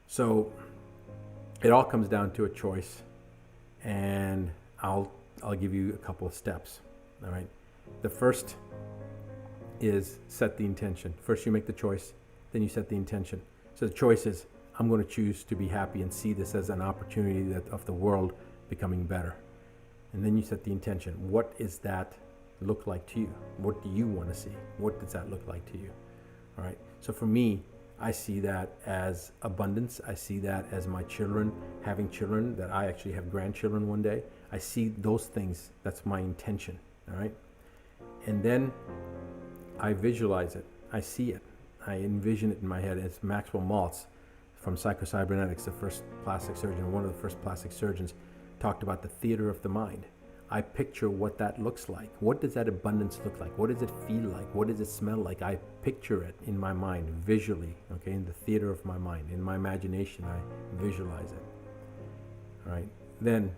So it all comes down to a choice, and I'll give you a couple of steps. All right. The first is set the intention. First you make the choice, then you set the intention. So the choice is, I'm going to choose to be happy and see this as an opportunity of the world becoming better. And then you set the intention. What does that look like to you? What do you want to see? What does that look like to you? All right. So for me, I see that as abundance. I see that as my children, having children, that I actually have grandchildren one day. I see those things. That's my intention. All right. And then I visualize it. I see it. I envision it in my head. It's Maxwell Maltz from Psychocybernetics, the first plastic surgeon, one of the first plastic surgeons, talked about the theater of the mind. I picture what that looks like. What does that abundance look like? What does it feel like? What does it smell like? I picture it in my mind, visually, okay, in the theater of my mind. In my imagination, I visualize it. All right. Then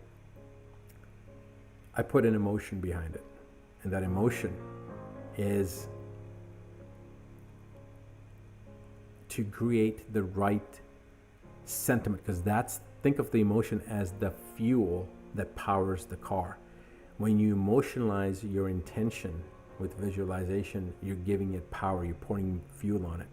I put an emotion behind it. And that emotion is to create the right sentiment, because think of the emotion as the fuel that powers the car. When you emotionalize your intention with visualization, you're giving it power, you're pouring fuel on it.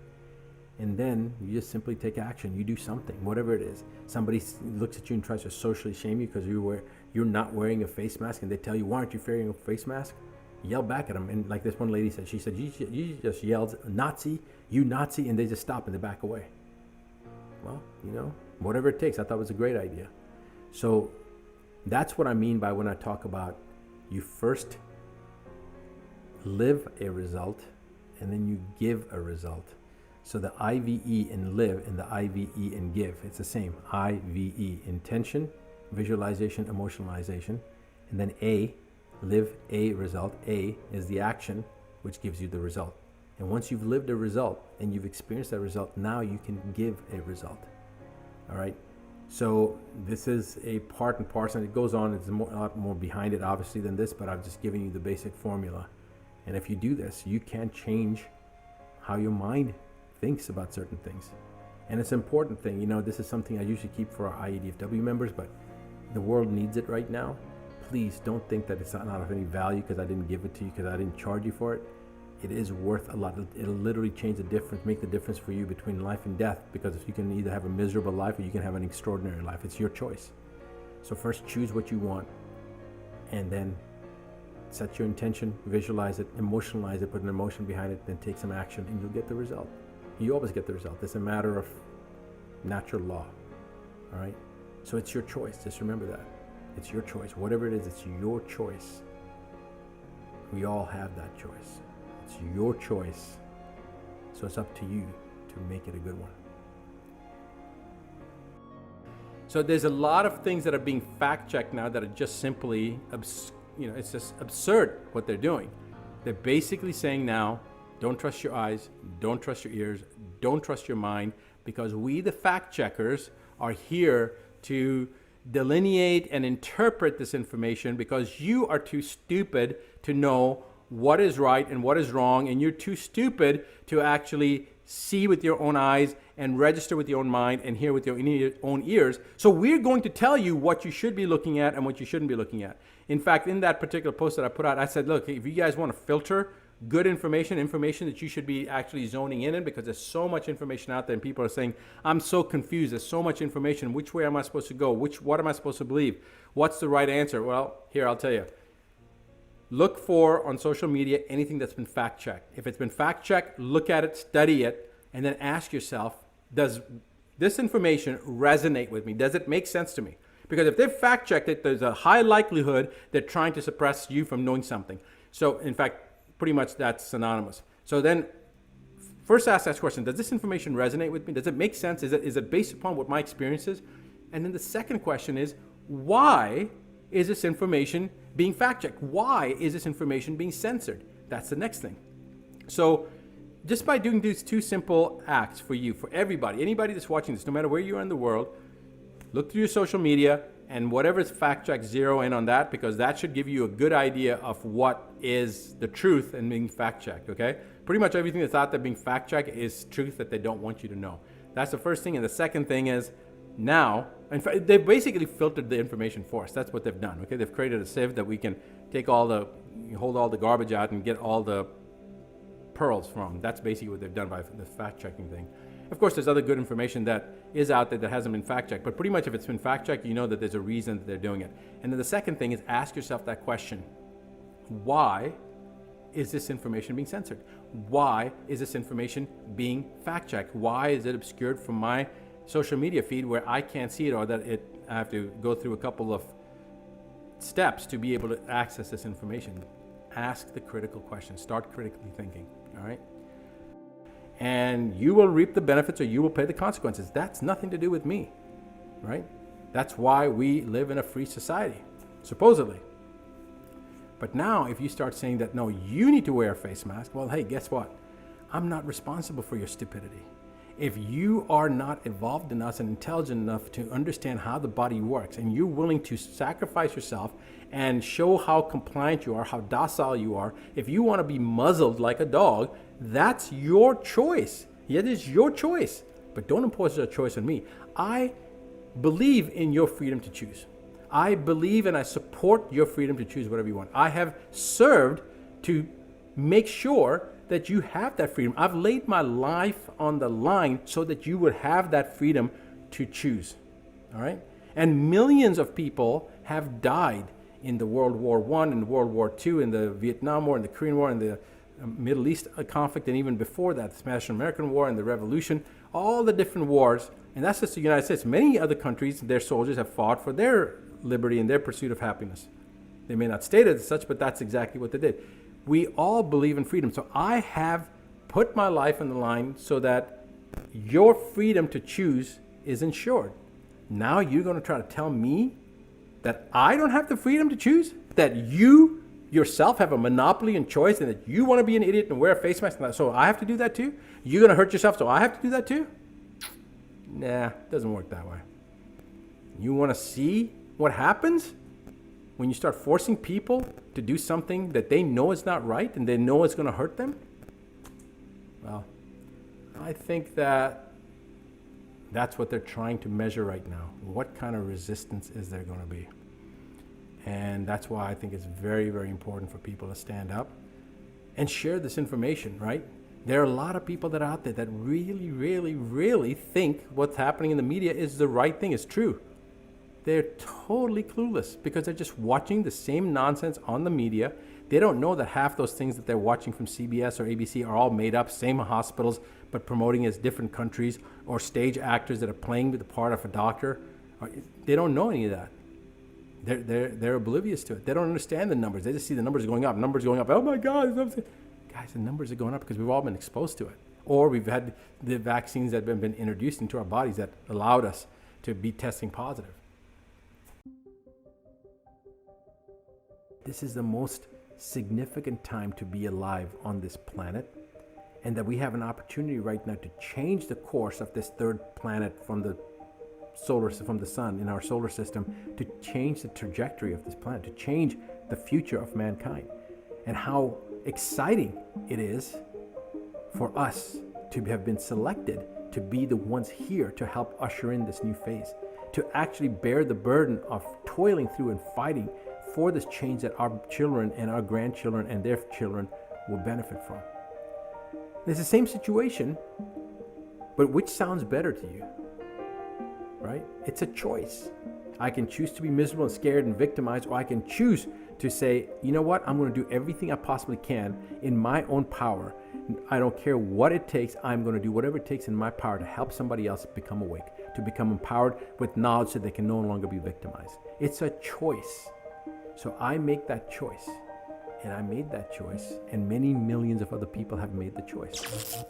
And then you just simply take action. You do something, whatever it is. Somebody looks at you and tries to socially shame you because you're not wearing a face mask, and they tell you, why aren't you wearing a face mask? Yell back at them. And like this one lady said, she said, you just yelled, Nazi, you Nazi, and they just stop and they back away. Well, whatever it takes. I thought it was a great idea. So that's what I mean by when I talk about you first live a result and then you give a result. So the IVE in live and the IVE in give, it's the same. IVE, intention, visualization, emotionalization, and then A, live a result. A is the action which gives you the result. And once you've lived a result and you've experienced that result, now you can give a result. All right. So this is a part and parcel. It goes on. There's a lot more behind it, obviously, than this, but I've just given you the basic formula. And if you do this, you can change how your mind thinks about certain things. And it's an important thing. This is something I usually keep for our IEDFW members, but the world needs it right now. Please don't think that it's not of any value because I didn't give it to you, because I didn't charge you for it. It is worth a lot. It'll literally change the difference, make the difference for you between life and death, because if you can either have a miserable life or you can have an extraordinary life. It's your choice. So first choose what you want, and then set your intention, visualize it, emotionalize it, put an emotion behind it, then take some action, and you'll get the result. You always get the result. It's a matter of natural law. All right? So it's your choice. Just remember that. It's your choice. Whatever it is, it's your choice. We all have that choice. It's your choice. So it's up to you to make it a good one. So there's a lot of things that are being fact-checked now that are just simply, it's just absurd what they're doing. They're basically saying now, don't trust your eyes, don't trust your ears, don't trust your mind, because we, the fact-checkers, are here to delineate and interpret this information, because you are too stupid to know what is right and what is wrong, and you're too stupid to actually see with your own eyes and register with your own mind and hear with your own ears. So we're going to tell you what you should be looking at and what you shouldn't be looking at. In fact, in that particular post that I put out, I said, look, if you guys want to filter good information that you should be actually zoning in, because there's so much information out there and people are saying, I'm so confused, there's so much information, which way am I supposed to go? What am I supposed to believe? What's the right answer? Well, here, I'll tell you. Look for, on social media, anything that's been fact-checked. If it's been fact-checked, look at it, study it, and then ask yourself, does this information resonate with me? Does it make sense to me? Because if they've fact-checked it, there's a high likelihood they're trying to suppress you from knowing something. So, in fact, pretty much that's synonymous. So then, first ask that question, does this information resonate with me? Does it make sense? Is it based upon what my experience is? And then the second question is, why is this information being fact-checked? Why is this information being censored? That's the next thing. So just by doing these two simple acts for you, for everybody, anybody that's watching this, no matter where you are in the world, look through your social media, and whatever's fact check, zero in on that, because that should give you a good idea of what is the truth and being fact checked, okay? Pretty much everything that's out there being fact checked is truth that they don't want you to know. That's the first thing. And the second thing is now, in fact, they've basically filtered the information for us. That's what they've done, okay? They've created a sieve that we can take hold all the garbage out and get all the pearls from. That's basically what they've done by the fact checking thing. Of course, there's other good information that is out there that hasn't been fact checked, but pretty much if it's been fact checked, you know that there's a reason that they're doing it. And then the second thing is ask yourself that question. Why is this information being censored? Why is this information being fact checked? Why is it obscured from my social media feed where I can't see it, or that I have to go through a couple of steps to be able to access this information? Ask the critical question. Start critically thinking, all right? And you will reap the benefits or you will pay the consequences. That's nothing to do with me, right? That's why we live in a free society, supposedly. But now if you start saying that, no, you need to wear a face mask, well, hey, guess what? I'm not responsible for your stupidity. If you are not evolved enough and intelligent enough to understand how the body works, and you're willing to sacrifice yourself and show how compliant you are, how docile you are, if you want to be muzzled like a dog, that's your choice. It is your choice. But don't impose that choice on me. I believe in your freedom to choose. I believe and I support your freedom to choose whatever you want. I have served to make sure that you have that freedom. I've laid my life on the line so that you would have that freedom to choose. All right? And millions of people have died in the World War I, in World War II, in the Vietnam War, in the Korean War, in the Middle East conflict, and even before that, the Spanish-American War and the Revolution, all the different wars. And that's just the United States. Many other countries, their soldiers have fought for their liberty and their pursuit of happiness. They may not state it as such, but that's exactly what they did. We all believe in freedom. So I have put my life on the line so that your freedom to choose is ensured. Now you're going to try to tell me that I don't have the freedom to choose? That you yourself have a monopoly and choice, and that you want to be an idiot and wear a face mask, so I have to do that too? You're going to hurt yourself, so I have to do that too? Nah, it doesn't work that way. You want to see what happens when you start forcing people to do something that they know is not right and they know it's going to hurt them? Well, I think that that's what they're trying to measure right now. What kind of resistance is there going to be? And that's why I think it's very, very important for people to stand up and share this information, right? There are a lot of people that are out there that really, really, really think what's happening in the media is the right thing, is true. They're totally clueless because they're just watching the same nonsense on the media. They don't know that half those things that they're watching from CBS or ABC are all made up, same hospitals, but promoting as different countries, or stage actors that are playing the part of a doctor. They don't know any of that. They're oblivious to it. They don't understand the numbers. They just see the numbers going up. Oh my God. Guys, the numbers are going up because we've all been exposed to it. Or we've had the vaccines that have been introduced into our bodies that allowed us to be testing positive. This is the most significant time to be alive on this planet, and that we have an opportunity right now to change the course of this third planet from the sun in our solar system, to change the trajectory of this planet, to change the future of mankind. And how exciting it is for us to have been selected to be the ones here to help usher in this new phase, to actually bear the burden of toiling through and fighting for this change that our children and our grandchildren and their children will benefit from. It's the same situation, but which sounds better to you? Right? It's a choice. I can choose to be miserable and scared and victimized, or I can choose to say, you know what? I'm going to do everything I possibly can in my own power. I don't care what it takes. I'm going to do whatever it takes in my power to help somebody else become awake, to become empowered with knowledge so they can no longer be victimized. It's a choice. So I make that choice, and I made that choice, and many millions of other people have made the choice.